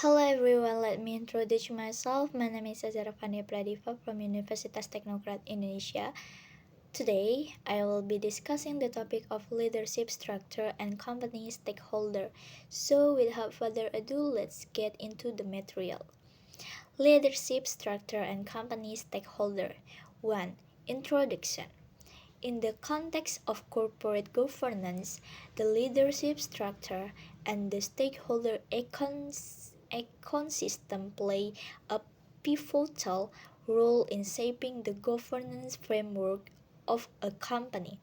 Hello everyone, let me introduce myself. My name is Azara Fania Pradiva from Universitas Teknokrat Indonesia. Today, I will be discussing the topic of leadership structure and company stakeholder. So, without further ado, let's get into the material. Leadership structure and company stakeholder. 1. Introduction. In the context of corporate governance, the leadership structure and the stakeholder ecosystem play a pivotal role in shaping the governance framework of a company.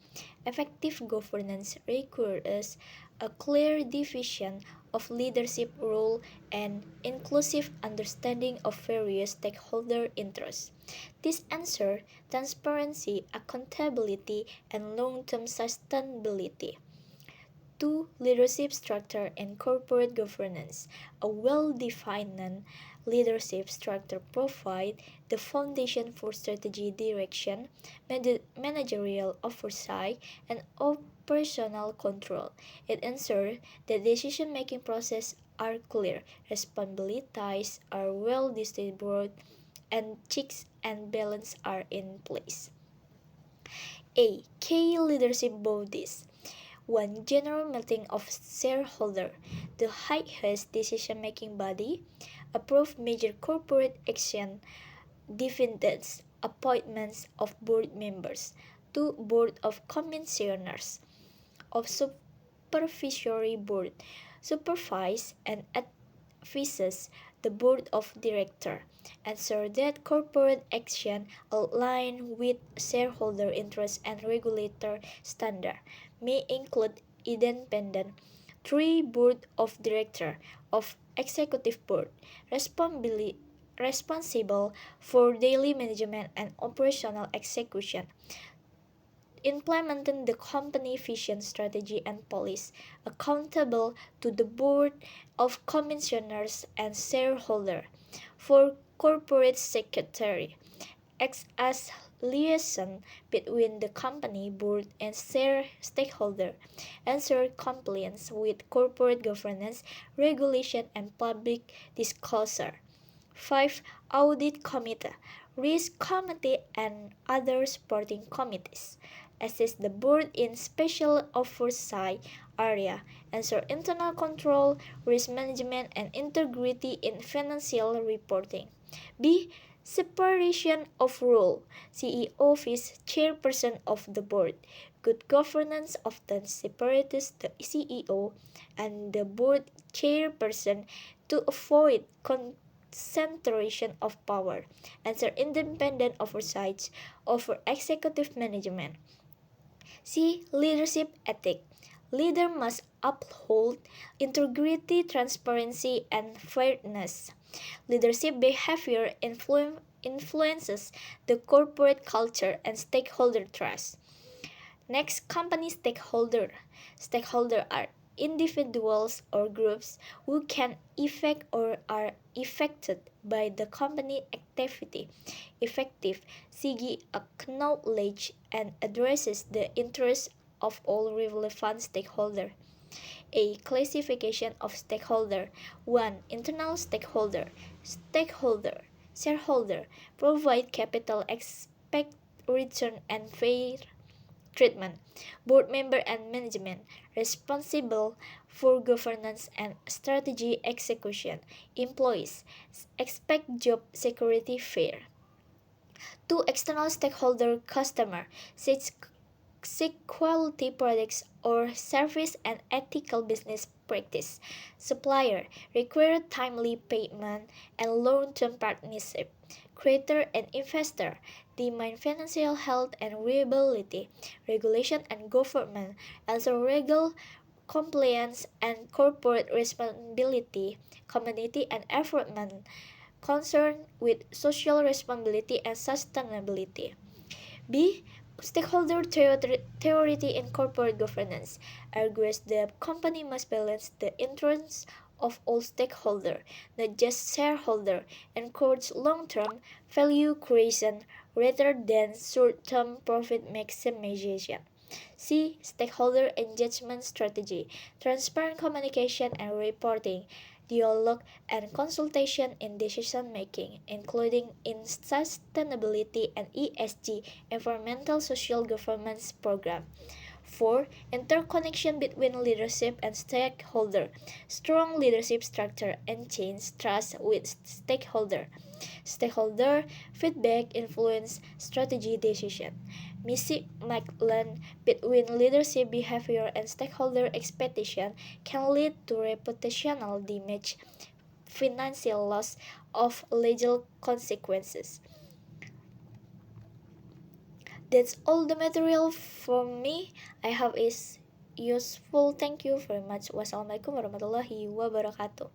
Effective governance requires a clear division of leadership role and inclusive understanding of various stakeholder interests. This ensures transparency, accountability, and long-term sustainability. 2. Leadership structure and corporate governance. A well-defined leadership structure provides the foundation for strategy direction, managerial oversight, and operational control. It ensures that decision-making processes are clear, responsibilities are well distributed, and checks and balances are in place. A. Key leadership bodies. 1. General meeting of shareholder, the highest decision-making body, approve major corporate action, dividends, appointments of board members. 2. Board of commissioners of supervisory board, supervise and advises the board of directors, ensure that corporate action align with shareholder interests and regulator standard, may include independent. 3. Board of directors of executive board, responsible for daily management and operational execution, implementing the company vision, strategy, and policy, accountable to the board of commissioners and shareholder. For corporate secretary, acts as liaison between the company board and stakeholder, ensure compliance with corporate governance, regulation, and public disclosure. 5. Audit Committee, Risk Committee, and other supporting committees. Assist the board in special oversight area, ensure internal control, risk management, and integrity in financial reporting. B. Separation of role. CEO is chairperson of the board. Good governance often separates the CEO and the board chairperson to avoid concentration of power, ensure independent oversight over executive management. C. Leadership ethic. Leader must uphold integrity, transparency, and fairness. Leadership behavior influences the corporate culture and stakeholder trust. Next, company stakeholder. Stakeholder are individuals or groups who can affect or are affected by the company activity. Effective, SIGI acknowledges and addresses the interests of all relevant stakeholders. A. Classification of stakeholder. 1. Internal stakeholder. Stakeholder, shareholder, provide capital, expect return, and fair treatment. Board member and management, responsible for governance and strategy execution. Employees, expect job security, fair. 2. External stakeholder, customer, seek quality products or service and ethical business practice. Supplier, require timely payment and long-term partnership. Creator and investor, demand financial health and reliability. Regulation and government, also legal compliance and corporate responsibility. Community and environment, concern with social responsibility and sustainability. B. Stakeholder theory in corporate governance argues the company must balance the interests of all stakeholders, not just shareholders, encourage long-term value creation rather than short-term profit maximization. C. Stakeholder engagement strategy, transparent communication and reporting, dialogue, and consultation in decision making, including in sustainability and ESG, environmental social governance program. 4. Interconnection between leadership and stakeholder. Strong leadership structure and change trust with stakeholder. Stakeholder feedback influence strategy decision. Misalignment between leadership behavior and stakeholder expectation can lead to reputational damage, financial loss, of legal consequences. That's all the material for me. I hope it's useful. Thank you very much. Wassalamualaikum warahmatullahi wabarakatuh.